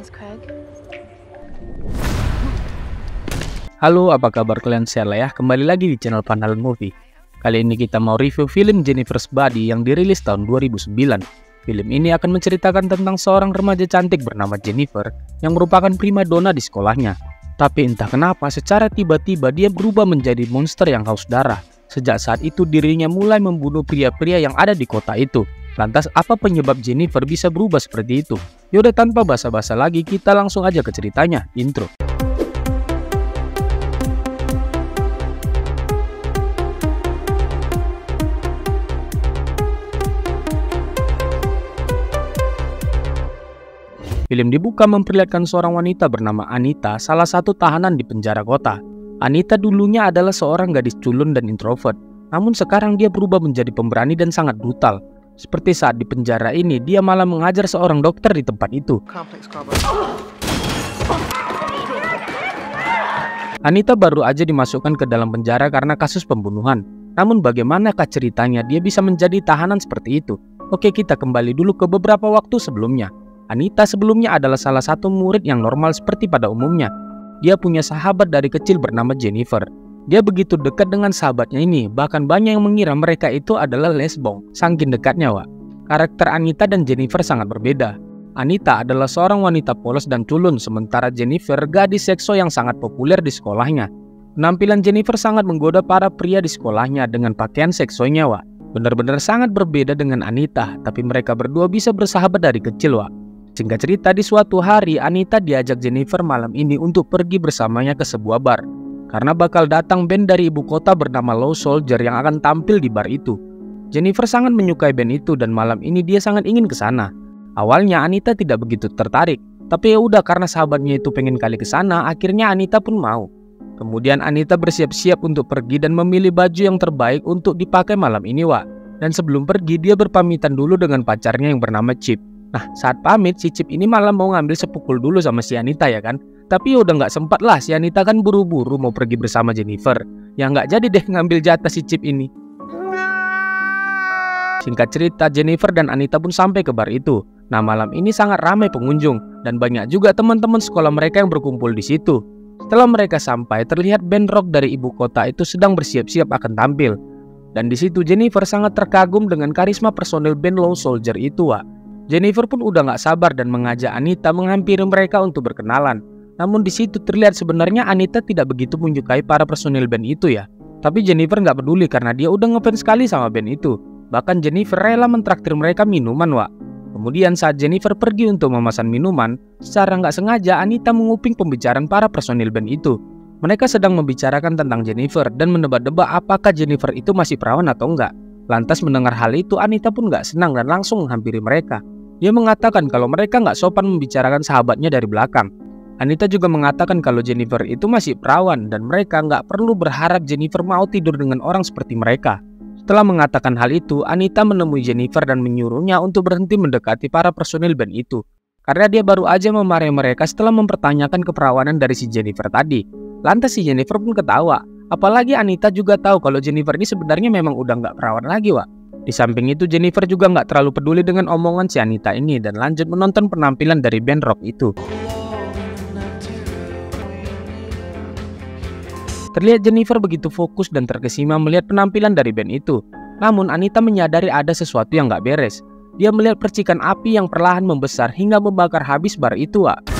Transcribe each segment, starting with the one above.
Craig. Halo, apa kabar kalian share ya? Kembali lagi di channel Pandalan Movie. Kali ini kita mau review film Jennifer's Body yang dirilis tahun 2009. Film ini akan menceritakan tentang seorang remaja cantik bernama Jennifer yang merupakan primadona di sekolahnya. Tapi entah kenapa secara tiba-tiba dia berubah menjadi monster yang haus darah. Sejak saat itu dirinya mulai membunuh pria-pria yang ada di kota itu. Lantas apa penyebab Jennifer bisa berubah seperti itu? Yaudah, tanpa basa-basa lagi kita langsung aja ke ceritanya. Intro. Film dibuka memperlihatkan seorang wanita bernama Anita, salah satu tahanan di penjara kota. Anita dulunya adalah seorang gadis culun dan introvert, namun sekarang dia berubah menjadi pemberani dan sangat brutal. Seperti saat di penjara ini, dia malah mengajar seorang dokter di tempat itu. Anita baru aja dimasukkan ke dalam penjara karena kasus pembunuhan. Namun bagaimanakah ceritanya dia bisa menjadi tahanan seperti itu? Oke, kita kembali dulu ke beberapa waktu sebelumnya. Anita sebelumnya adalah salah satu murid yang normal seperti pada umumnya. Dia punya sahabat dari kecil bernama Jennifer. Dia begitu dekat dengan sahabatnya ini, bahkan banyak yang mengira mereka itu adalah lesbong, saking dekatnya, Wak. Karakter Anita dan Jennifer sangat berbeda. Anita adalah seorang wanita polos dan culun, sementara Jennifer gadis sekso yang sangat populer di sekolahnya. Penampilan Jennifer sangat menggoda para pria di sekolahnya dengan pakaian seksonya, Wak. Benar-benar sangat berbeda dengan Anita, tapi mereka berdua bisa bersahabat dari kecil, Wak. Singkat cerita, di suatu hari Anita diajak Jennifer malam ini untuk pergi bersamanya ke sebuah bar. Karena bakal datang band dari ibu kota bernama Low Soldier yang akan tampil di bar itu. Jennifer sangat menyukai band itu dan malam ini dia sangat ingin ke sana. Awalnya Anita tidak begitu tertarik, tapi ya udah karena sahabatnya itu pengen kali ke sana, akhirnya Anita pun mau. Kemudian Anita bersiap-siap untuk pergi dan memilih baju yang terbaik untuk dipakai malam ini, Wak. Dan sebelum pergi dia berpamitan dulu dengan pacarnya yang bernama Chip. Nah, saat pamit si Chip ini malah mau ngambil sepukul dulu sama si Anita ya kan. Tapi udah nggak sempat lah, si Anita kan buru-buru mau pergi bersama Jennifer. Ya nggak jadi deh ngambil jatah si Chip ini. Singkat cerita, Jennifer dan Anita pun sampai ke bar itu. Nah, malam ini sangat ramai pengunjung dan banyak juga teman-teman sekolah mereka yang berkumpul di situ. Setelah mereka sampai, terlihat band rock dari ibu kota itu sedang bersiap-siap akan tampil. Dan di situ Jennifer sangat terkagum dengan karisma personil band Low Soldier itu, Wak. Jennifer pun udah nggak sabar dan mengajak Anita menghampiri mereka untuk berkenalan. Namun di situ terlihat sebenarnya Anita tidak begitu menyukai para personil band itu ya. Tapi Jennifer nggak peduli karena dia udah ngefans sekali sama band itu. Bahkan Jennifer rela mentraktir mereka minuman, Wak. Kemudian saat Jennifer pergi untuk memesan minuman, secara nggak sengaja Anita menguping pembicaraan para personil band itu. Mereka sedang membicarakan tentang Jennifer dan menebak-nebak apakah Jennifer itu masih perawan atau enggak. Lantas mendengar hal itu, Anita pun nggak senang dan langsung menghampiri mereka. Dia mengatakan kalau mereka nggak sopan membicarakan sahabatnya dari belakang. Anita juga mengatakan kalau Jennifer itu masih perawan dan mereka nggak perlu berharap Jennifer mau tidur dengan orang seperti mereka. Setelah mengatakan hal itu, Anita menemui Jennifer dan menyuruhnya untuk berhenti mendekati para personil band itu. Karena dia baru aja memarahi mereka setelah mempertanyakan keperawanan dari si Jennifer tadi. Lantas si Jennifer pun ketawa. Apalagi Anita juga tahu kalau Jennifer ini sebenarnya memang udah nggak perawan lagi, Wak. Di samping itu Jennifer juga nggak terlalu peduli dengan omongan si Anita ini dan lanjut menonton penampilan dari band rock itu. Terlihat Jennifer begitu fokus dan terkesima melihat penampilan dari band itu. Namun Anita menyadari ada sesuatu yang nggak beres. Dia melihat percikan api yang perlahan membesar hingga membakar habis bar itu, Wak.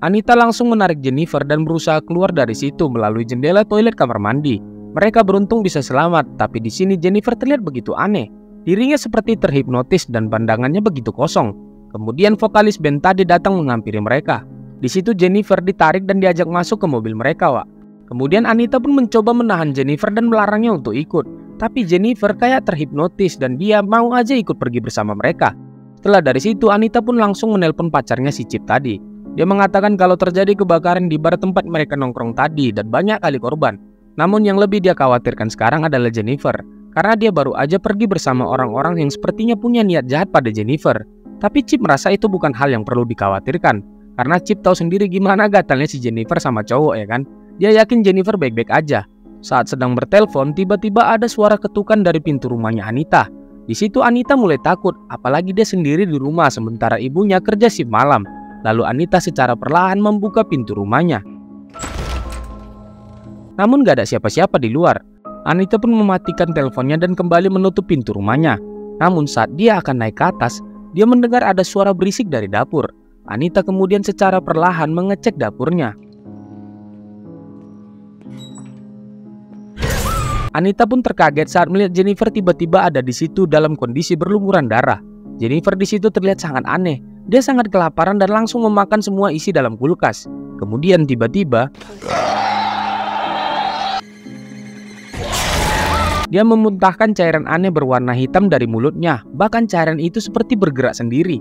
Anita langsung menarik Jennifer dan berusaha keluar dari situ melalui jendela toilet kamar mandi. Mereka beruntung bisa selamat, tapi di sini Jennifer terlihat begitu aneh. Dirinya seperti terhipnotis dan pandangannya begitu kosong. Kemudian vokalis band tadi datang menghampiri mereka. Di situ Jennifer ditarik dan diajak masuk ke mobil mereka, Wak. Kemudian Anita pun mencoba menahan Jennifer dan melarangnya untuk ikut. Tapi Jennifer kayak terhipnotis dan dia mau aja ikut pergi bersama mereka. Setelah dari situ Anita pun langsung menelpon pacarnya si Chip tadi. Dia mengatakan kalau terjadi kebakaran di bar tempat mereka nongkrong tadi dan banyak kali korban. Namun yang lebih dia khawatirkan sekarang adalah Jennifer. Karena dia baru aja pergi bersama orang-orang yang sepertinya punya niat jahat pada Jennifer. Tapi Chip merasa itu bukan hal yang perlu dikhawatirkan. Karena Chip tahu sendiri gimana gatalnya si Jennifer sama cowok ya kan. Dia yakin Jennifer baik-baik aja. Saat sedang bertelepon, tiba-tiba ada suara ketukan dari pintu rumahnya Anita. Di situ Anita mulai takut, apalagi dia sendiri di rumah sementara ibunya kerja shift malam. Lalu Anita secara perlahan membuka pintu rumahnya. Namun gak ada siapa-siapa di luar. Anita pun mematikan teleponnya dan kembali menutup pintu rumahnya. Namun saat dia akan naik ke atas, dia mendengar ada suara berisik dari dapur. Anita kemudian secara perlahan mengecek dapurnya. Anita pun terkaget saat melihat Jennifer tiba-tiba ada di situ dalam kondisi berlumuran darah. Jennifer di situ terlihat sangat aneh. Dia sangat kelaparan dan langsung memakan semua isi dalam kulkas. Kemudian tiba-tiba dia memuntahkan cairan aneh berwarna hitam dari mulutnya. Bahkan cairan itu seperti bergerak sendiri.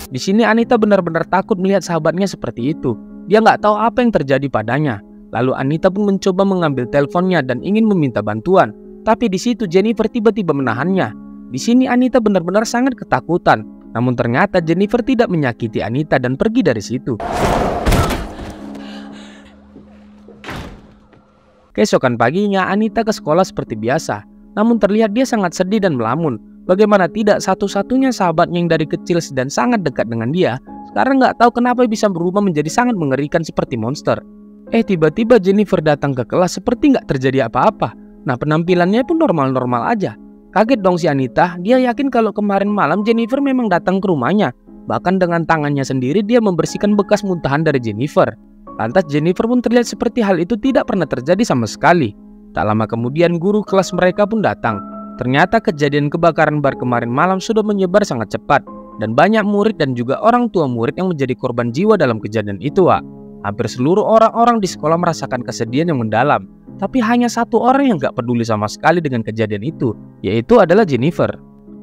Di sini Anita benar-benar takut melihat sahabatnya seperti itu. Dia nggak tahu apa yang terjadi padanya. Lalu Anita pun mencoba mengambil teleponnya dan ingin meminta bantuan. Tapi di situ Jennifer tiba-tiba menahannya. Di sini Anita benar-benar sangat ketakutan. Namun ternyata Jennifer tidak menyakiti Anita dan pergi dari situ. Keesokan paginya Anita ke sekolah seperti biasa. Namun terlihat dia sangat sedih dan melamun. Bagaimana tidak, satu-satunya sahabatnya yang dari kecil dan sangat dekat dengan dia sekarang nggak tahu kenapa bisa berubah menjadi sangat mengerikan seperti monster. Tiba-tiba Jennifer datang ke kelas seperti nggak terjadi apa-apa. Nah, penampilannya pun normal-normal aja. Kaget dong si Anita. Dia yakin kalau kemarin malam Jennifer memang datang ke rumahnya. Bahkan dengan tangannya sendiri dia membersihkan bekas muntahan dari Jennifer. Lantas Jennifer pun terlihat seperti hal itu tidak pernah terjadi sama sekali. Tak lama kemudian guru kelas mereka pun datang. Ternyata kejadian kebakaran bar kemarin malam sudah menyebar sangat cepat. Dan banyak murid dan juga orang tua murid yang menjadi korban jiwa dalam kejadian itu, Wak. Hampir seluruh orang-orang di sekolah merasakan kesedihan yang mendalam. Tapi hanya satu orang yang gak peduli sama sekali dengan kejadian itu, yaitu adalah Jennifer.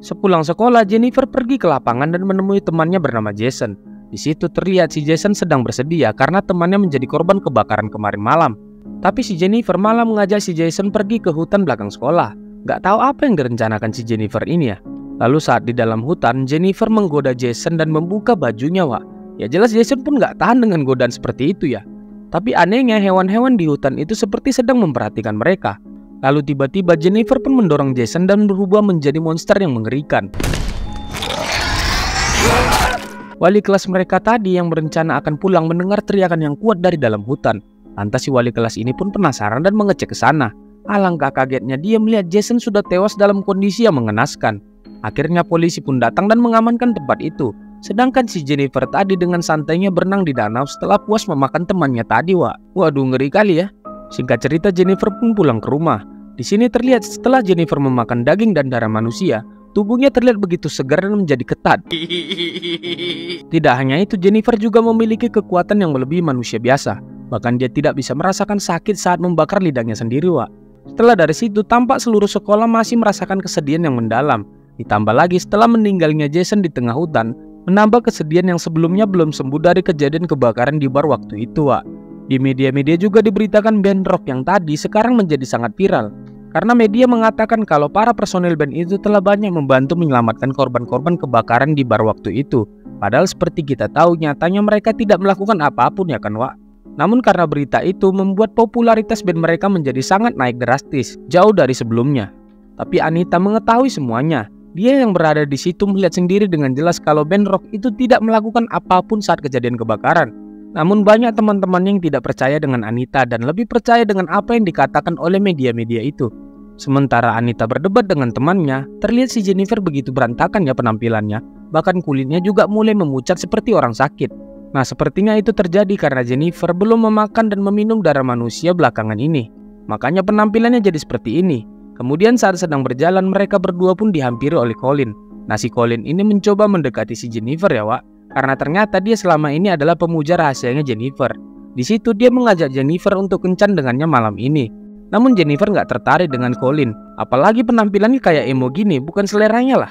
Sepulang sekolah, Jennifer pergi ke lapangan dan menemui temannya bernama Jason. Di situ terlihat si Jason sedang bersedia karena temannya menjadi korban kebakaran kemarin malam. Tapi si Jennifer malah mengajak si Jason pergi ke hutan belakang sekolah. Gak tahu apa yang direncanakan si Jennifer ini ya. Lalu saat di dalam hutan, Jennifer menggoda Jason dan membuka bajunya, Wak. Ya jelas Jason pun gak tahan dengan godaan seperti itu ya. Tapi anehnya hewan-hewan di hutan itu seperti sedang memperhatikan mereka. Lalu tiba-tiba Jennifer pun mendorong Jason dan berubah menjadi monster yang mengerikan. Wali kelas mereka tadi yang berencana akan pulang mendengar teriakan yang kuat dari dalam hutan. Lantas si wali kelas ini pun penasaran dan mengecek ke sana. Alangkah kagetnya dia melihat Jason sudah tewas dalam kondisi yang mengenaskan. Akhirnya polisi pun datang dan mengamankan tempat itu. Sedangkan si Jennifer tadi dengan santainya berenang di danau setelah puas memakan temannya tadi, Wak. Waduh, ngeri kali ya. Singkat cerita Jennifer pun pulang ke rumah. Di sini terlihat setelah Jennifer memakan daging dan darah manusia, tubuhnya terlihat begitu segar dan menjadi ketat. Tidak hanya itu, Jennifer juga memiliki kekuatan yang melebihi manusia biasa. Bahkan dia tidak bisa merasakan sakit saat membakar lidahnya sendiri, Wak. Setelah dari situ, tampak seluruh sekolah masih merasakan kesedihan yang mendalam. Ditambah lagi setelah meninggalnya Jason di tengah hutan, menambah kesedihan yang sebelumnya belum sembuh dari kejadian kebakaran di bar waktu itu, Wak. Di media-media juga diberitakan band rock yang tadi sekarang menjadi sangat viral. Karena media mengatakan kalau para personil band itu telah banyak membantu menyelamatkan korban-korban kebakaran di bar waktu itu. Padahal seperti kita tahu nyatanya mereka tidak melakukan apapun ya kan, Wak. Namun karena berita itu membuat popularitas band mereka menjadi sangat naik drastis, jauh dari sebelumnya. Tapi Anita mengetahui semuanya. Dia yang berada di situ melihat sendiri dengan jelas kalau band rock itu tidak melakukan apapun saat kejadian kebakaran. Namun banyak teman-teman yang tidak percaya dengan Anita dan lebih percaya dengan apa yang dikatakan oleh media-media itu. Sementara Anita berdebat dengan temannya, terlihat si Jennifer begitu berantakan ya penampilannya. Bahkan kulitnya juga mulai memucat seperti orang sakit. Nah, sepertinya itu terjadi karena Jennifer belum memakan dan meminum darah manusia belakangan ini. Makanya penampilannya jadi seperti ini. Kemudian saat sedang berjalan mereka berdua pun dihampiri oleh Colin. Nah, si Colin ini mencoba mendekati si Jennifer ya, Wak. Karena ternyata dia selama ini adalah pemuja rahasianya Jennifer. Di situ dia mengajak Jennifer untuk kencan dengannya malam ini. Namun Jennifer nggak tertarik dengan Colin. Apalagi penampilannya kayak emo gini, bukan seleranya lah.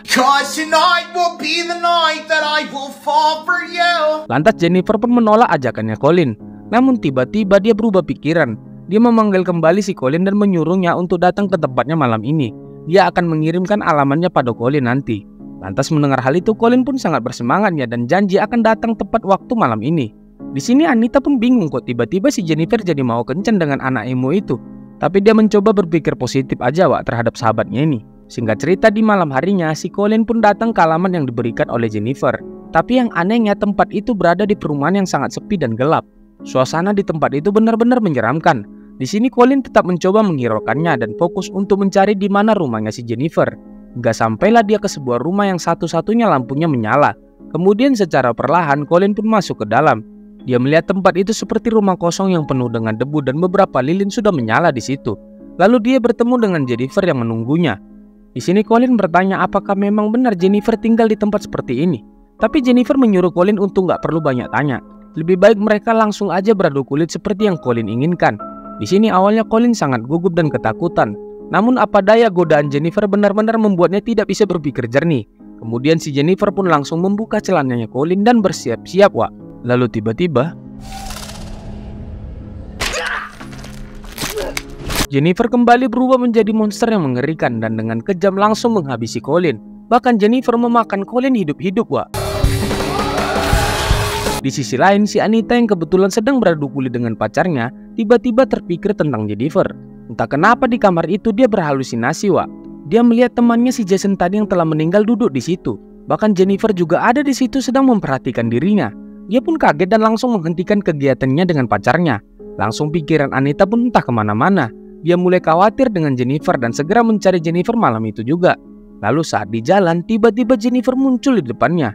Lantas Jennifer pun menolak ajakannya Colin. Namun tiba-tiba dia berubah pikiran. Dia memanggil kembali si Colin dan menyuruhnya untuk datang ke tempatnya malam ini. Dia akan mengirimkan alamatnya pada Colin nanti. Lantas mendengar hal itu, Colin pun sangat bersemangatnya dan janji akan datang tepat waktu malam ini. Di sini Anita pun bingung kok tiba-tiba si Jennifer jadi mau kencan dengan anak emo itu. Tapi dia mencoba berpikir positif aja Wak terhadap sahabatnya ini. Singkat cerita di malam harinya si Colin pun datang ke alamat yang diberikan oleh Jennifer. Tapi yang anehnya tempat itu berada di perumahan yang sangat sepi dan gelap. Suasana di tempat itu benar-benar menyeramkan. Di sini Colin tetap mencoba menghiraukannya dan fokus untuk mencari di mana rumahnya si Jennifer. Hingga sampailah dia ke sebuah rumah yang satu-satunya lampunya menyala. Kemudian secara perlahan Colin pun masuk ke dalam. Dia melihat tempat itu seperti rumah kosong yang penuh dengan debu dan beberapa lilin sudah menyala di situ. Lalu dia bertemu dengan Jennifer yang menunggunya. Di sini Colin bertanya apakah memang benar Jennifer tinggal di tempat seperti ini. Tapi Jennifer menyuruh Colin untuk nggak perlu banyak tanya. Lebih baik mereka langsung aja beradu kulit seperti yang Colin inginkan. Di sini awalnya Colin sangat gugup dan ketakutan. Namun apa daya godaan Jennifer benar-benar membuatnya tidak bisa berpikir jernih. Kemudian si Jennifer pun langsung membuka celananya Colin dan bersiap-siap Wak. Lalu tiba-tiba Jennifer kembali berubah menjadi monster yang mengerikan dan dengan kejam langsung menghabisi Colin. Bahkan Jennifer memakan Colin hidup-hidup Wak. Di sisi lain si Anita yang kebetulan sedang beradu kulit dengan pacarnya tiba-tiba terpikir tentang Jennifer. Entah kenapa di kamar itu dia berhalusinasi Wak. Dia melihat temannya si Jason tadi yang telah meninggal duduk di situ. Bahkan Jennifer juga ada di situ sedang memperhatikan dirinya. Dia pun kaget dan langsung menghentikan kegiatannya dengan pacarnya. Langsung pikiran Anita pun entah kemana-mana. Dia mulai khawatir dengan Jennifer dan segera mencari Jennifer malam itu juga. Lalu saat di jalan tiba-tiba Jennifer muncul di depannya.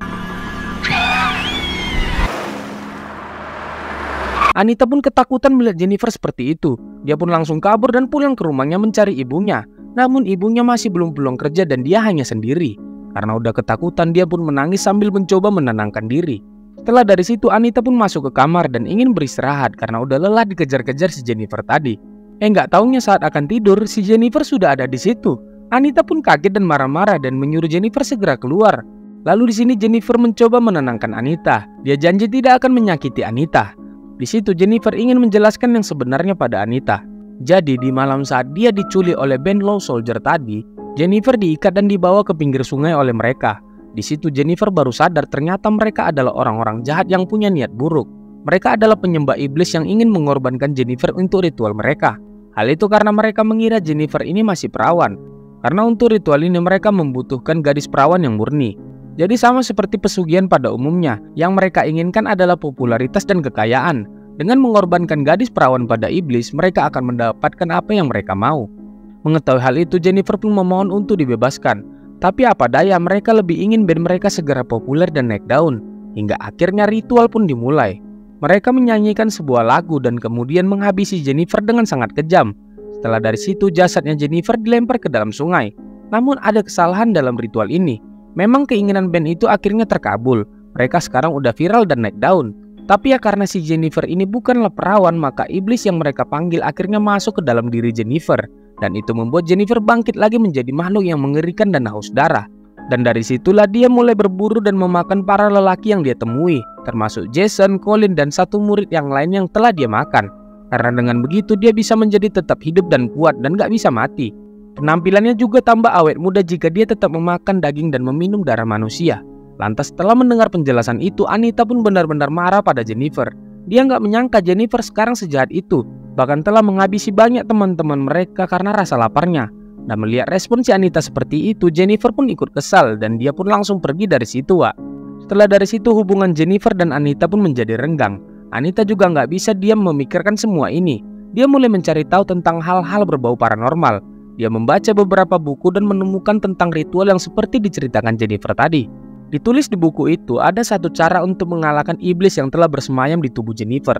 Anita pun ketakutan melihat Jennifer seperti itu. Dia pun langsung kabur dan pulang ke rumahnya mencari ibunya. Namun ibunya masih belum pulang kerja dan dia hanya sendiri. Karena udah ketakutan dia pun menangis sambil mencoba menenangkan diri. Setelah dari situ Anita pun masuk ke kamar dan ingin beristirahat karena udah lelah dikejar-kejar si Jennifer tadi. Nggak taunya saat akan tidur si Jennifer sudah ada di situ. Anita pun kaget dan marah-marah dan menyuruh Jennifer segera keluar. Lalu di sini Jennifer mencoba menenangkan Anita. Dia janji tidak akan menyakiti Anita. Di situ Jennifer ingin menjelaskan yang sebenarnya pada Anita. Jadi di malam saat dia diculik oleh band Low Soldier tadi, Jennifer diikat dan dibawa ke pinggir sungai oleh mereka. Di situ Jennifer baru sadar ternyata mereka adalah orang-orang jahat yang punya niat buruk. Mereka adalah penyembah iblis yang ingin mengorbankan Jennifer untuk ritual mereka. Hal itu karena mereka mengira Jennifer ini masih perawan. Karena untuk ritual ini mereka membutuhkan gadis perawan yang murni. Jadi sama seperti pesugihan pada umumnya, yang mereka inginkan adalah popularitas dan kekayaan. Dengan mengorbankan gadis perawan pada iblis, mereka akan mendapatkan apa yang mereka mau. Mengetahui hal itu, Jennifer pun memohon untuk dibebaskan. Tapi apa daya, mereka lebih ingin band mereka segera populer dan naik daun. Hingga akhirnya ritual pun dimulai. Mereka menyanyikan sebuah lagu dan kemudian menghabisi Jennifer dengan sangat kejam. Setelah dari situ jasadnya Jennifer dilempar ke dalam sungai. Namun ada kesalahan dalam ritual ini. Memang keinginan band itu akhirnya terkabul. Mereka sekarang udah viral dan naik daun. Tapi ya karena si Jennifer ini bukanlah perawan, maka iblis yang mereka panggil akhirnya masuk ke dalam diri Jennifer. Dan itu membuat Jennifer bangkit lagi menjadi makhluk yang mengerikan dan haus darah. Dan dari situlah dia mulai berburu dan memakan para lelaki yang dia temui, termasuk Jason, Colin, dan satu murid yang lain yang telah dia makan. Karena dengan begitu dia bisa menjadi tetap hidup dan kuat dan gak bisa mati. Penampilannya juga tambah awet muda jika dia tetap memakan daging dan meminum darah manusia. Lantas setelah mendengar penjelasan itu, Anita pun benar-benar marah pada Jennifer. Dia gak menyangka Jennifer sekarang sejahat itu, bahkan telah menghabisi banyak teman-teman mereka karena rasa laparnya. Dan melihat respon si Anita seperti itu, Jennifer pun ikut kesal dan dia pun langsung pergi dari situ, Wak. Setelah dari situ hubungan Jennifer dan Anita pun menjadi renggang. Anita juga nggak bisa diam memikirkan semua ini. Dia mulai mencari tahu tentang hal-hal berbau paranormal. Dia membaca beberapa buku dan menemukan tentang ritual yang seperti diceritakan Jennifer tadi. Ditulis di buku itu ada satu cara untuk mengalahkan iblis yang telah bersemayam di tubuh Jennifer,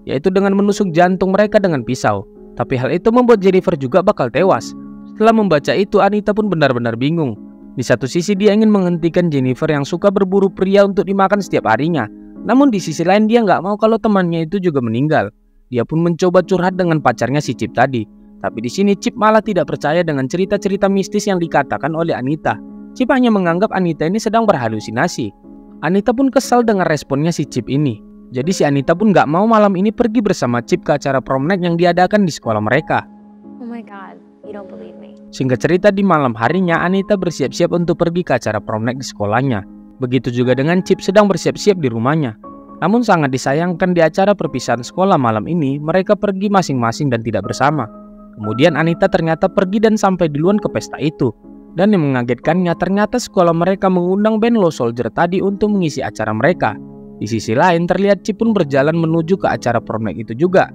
yaitu dengan menusuk jantung mereka dengan pisau. Tapi hal itu membuat Jennifer juga bakal tewas. Setelah membaca itu, Anita pun benar-benar bingung. Di satu sisi dia ingin menghentikan Jennifer yang suka berburu pria untuk dimakan setiap harinya. Namun di sisi lain dia nggak mau kalau temannya itu juga meninggal. Dia pun mencoba curhat dengan pacarnya si Chip tadi. Tapi di sini Chip malah tidak percaya dengan cerita-cerita mistis yang dikatakan oleh Anita. Chip hanya menganggap Anita ini sedang berhalusinasi. Anita pun kesal dengan responnya si Chip ini. Jadi si Anita pun nggak mau malam ini pergi bersama Chip ke acara prom night yang diadakan di sekolah mereka. Oh my god, you don't believe me. Singkat cerita di malam harinya Anita bersiap-siap untuk pergi ke acara prom night di sekolahnya. Begitu juga dengan Chip sedang bersiap-siap di rumahnya. Namun sangat disayangkan di acara perpisahan sekolah malam ini, mereka pergi masing-masing dan tidak bersama. Kemudian Anita ternyata pergi dan sampai duluan ke pesta itu. Dan yang mengagetkannya, ternyata sekolah mereka mengundang band Low Soldier tadi untuk mengisi acara mereka. Di sisi lain, terlihat Chip pun berjalan menuju ke acara prom night itu juga.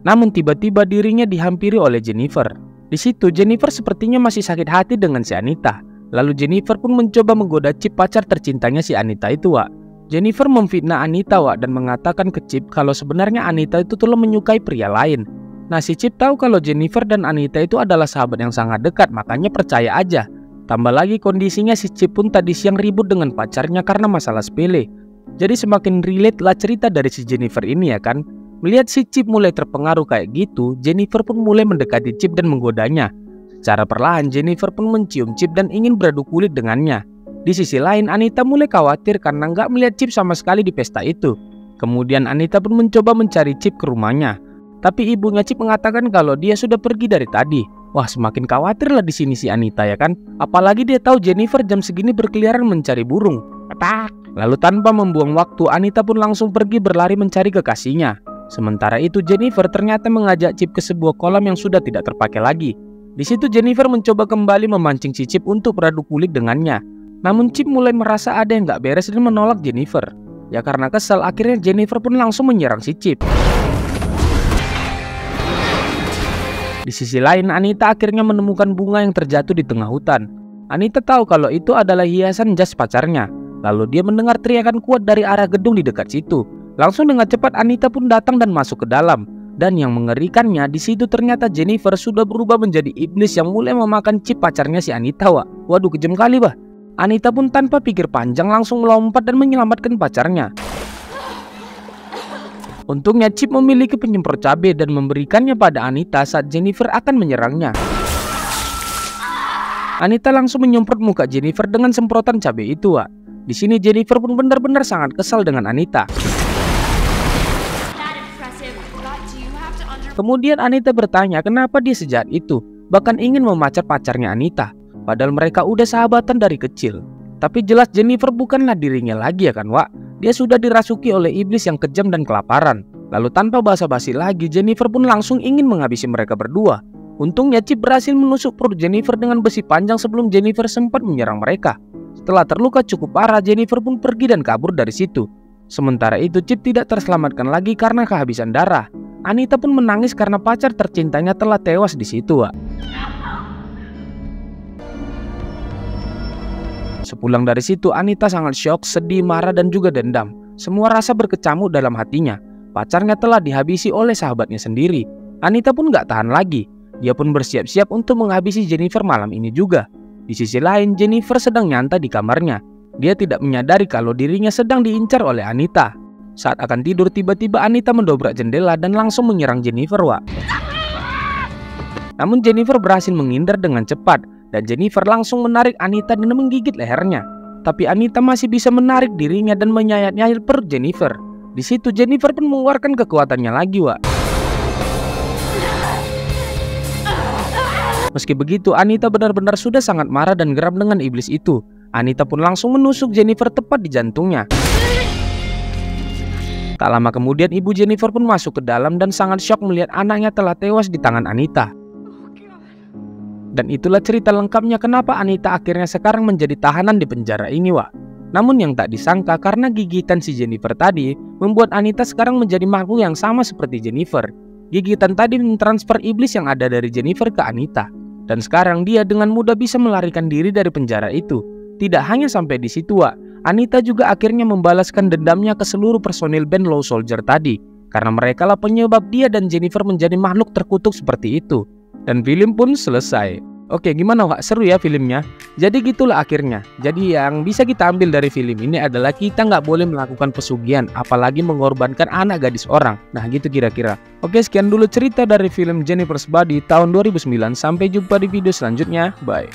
Namun tiba-tiba dirinya dihampiri oleh Jennifer. Di situ Jennifer sepertinya masih sakit hati dengan si Anita. Lalu Jennifer pun mencoba menggoda Chip, pacar tercintanya si Anita itu, Wak. Jennifer memfitnah Anita, Wak, dan mengatakan ke Chip kalau sebenarnya Anita itu telah menyukai pria lain. Nah, si Chip tahu kalau Jennifer dan Anita itu adalah sahabat yang sangat dekat, makanya percaya aja. Tambah lagi kondisinya si Chip pun tadi siang ribut dengan pacarnya karena masalah sepele. Jadi semakin relate lah cerita dari si Jennifer ini ya kan. Melihat si Chip mulai terpengaruh kayak gitu, Jennifer pun mulai mendekati Chip dan menggodanya. Secara perlahan Jennifer pun mencium Chip dan ingin beradu kulit dengannya. Di sisi lain Anita mulai khawatir karena nggak melihat Chip sama sekali di pesta itu. Kemudian Anita pun mencoba mencari Chip ke rumahnya. Tapi ibunya Chip mengatakan kalau dia sudah pergi dari tadi. Wah, semakin khawatir lah di sini si Anita ya kan. Apalagi dia tahu Jennifer jam segini berkeliaran mencari burung. Lalu tanpa membuang waktu, Anita pun langsung pergi berlari mencari kekasihnya. Sementara itu Jennifer ternyata mengajak Chip ke sebuah kolam yang sudah tidak terpakai lagi. Di situ Jennifer mencoba kembali memancing si Chip untuk beradu kulit dengannya. Namun Chip mulai merasa ada yang gak beres dan menolak Jennifer. Ya karena kesal, akhirnya Jennifer pun langsung menyerang si Chip. Di sisi lain Anita akhirnya menemukan bunga yang terjatuh di tengah hutan. Anita tahu kalau itu adalah hiasan jas pacarnya. Lalu dia mendengar teriakan kuat dari arah gedung di dekat situ. Langsung dengan cepat Anita pun datang dan masuk ke dalam. Dan yang mengerikannya di situ ternyata Jennifer sudah berubah menjadi iblis yang mulai memakan Chip pacarnya si Anita, Wak. Waduh, kejam kali, bah. Anita pun tanpa pikir panjang langsung melompat dan menyelamatkan pacarnya. Untungnya Chip memiliki penyemprot cabai dan memberikannya pada Anita saat Jennifer akan menyerangnya. Anita langsung menyemprot muka Jennifer dengan semprotan cabai itu, Wak. Di sini Jennifer pun benar-benar sangat kesal dengan Anita. Kemudian Anita bertanya kenapa dia sejahat itu, bahkan ingin memacar pacarnya Anita, padahal mereka udah sahabatan dari kecil. Tapi jelas Jennifer bukanlah dirinya lagi ya kan, Wak. Dia sudah dirasuki oleh iblis yang kejam dan kelaparan. Lalu tanpa basa-basi lagi, Jennifer pun langsung ingin menghabisi mereka berdua. Untungnya Chip berhasil menusuk perut Jennifer dengan besi panjang sebelum Jennifer sempat menyerang mereka. Setelah terluka cukup parah, Jennifer pun pergi dan kabur dari situ. Sementara itu Chip tidak terselamatkan lagi karena kehabisan darah. Anita pun menangis karena pacar tercintanya telah tewas di situ, Wak. Sepulang dari situ, Anita sangat syok, sedih, marah, dan juga dendam. Semua rasa berkecamuk dalam hatinya. Pacarnya telah dihabisi oleh sahabatnya sendiri. Anita pun gak tahan lagi. Dia pun bersiap-siap untuk menghabisi Jennifer malam ini juga. Di sisi lain, Jennifer sedang nyantai di kamarnya. Dia tidak menyadari kalau dirinya sedang diincar oleh Anita. Saat akan tidur, tiba-tiba Anita mendobrak jendela dan langsung menyerang Jennifer, Wak. Namun Jennifer berhasil menghindar dengan cepat. Dan Jennifer langsung menarik Anita dan menggigit lehernya. Tapi Anita masih bisa menarik dirinya dan menyayat-nyayat perut Jennifer. Di situ Jennifer pun mengeluarkan kekuatannya lagi, Wak. Meski begitu, Anita benar-benar sudah sangat marah dan geram dengan iblis itu. Anita pun langsung menusuk Jennifer tepat di jantungnya. Tak lama kemudian ibu Jennifer pun masuk ke dalam dan sangat syok melihat anaknya telah tewas di tangan Anita. Dan itulah cerita lengkapnya kenapa Anita akhirnya sekarang menjadi tahanan di penjara ini, Wak. Namun yang tak disangka karena gigitan si Jennifer tadi membuat Anita sekarang menjadi makhluk yang sama seperti Jennifer. Gigitan tadi mentransfer iblis yang ada dari Jennifer ke Anita. Dan sekarang dia dengan mudah bisa melarikan diri dari penjara itu. Tidak hanya sampai di situ, Wak. Anita juga akhirnya membalaskan dendamnya ke seluruh personil band Low Soldier tadi. Karena mereka lah penyebab dia dan Jennifer menjadi makhluk terkutuk seperti itu. Dan film pun selesai. Oke, gimana, Wak? Seru ya filmnya? Jadi gitulah akhirnya. Jadi yang bisa kita ambil dari film ini adalah kita nggak boleh melakukan pesugihan, apalagi mengorbankan anak gadis orang. Nah gitu kira-kira. Oke, sekian dulu cerita dari film Jennifer's Body tahun 2009. Sampai jumpa di video selanjutnya. Bye.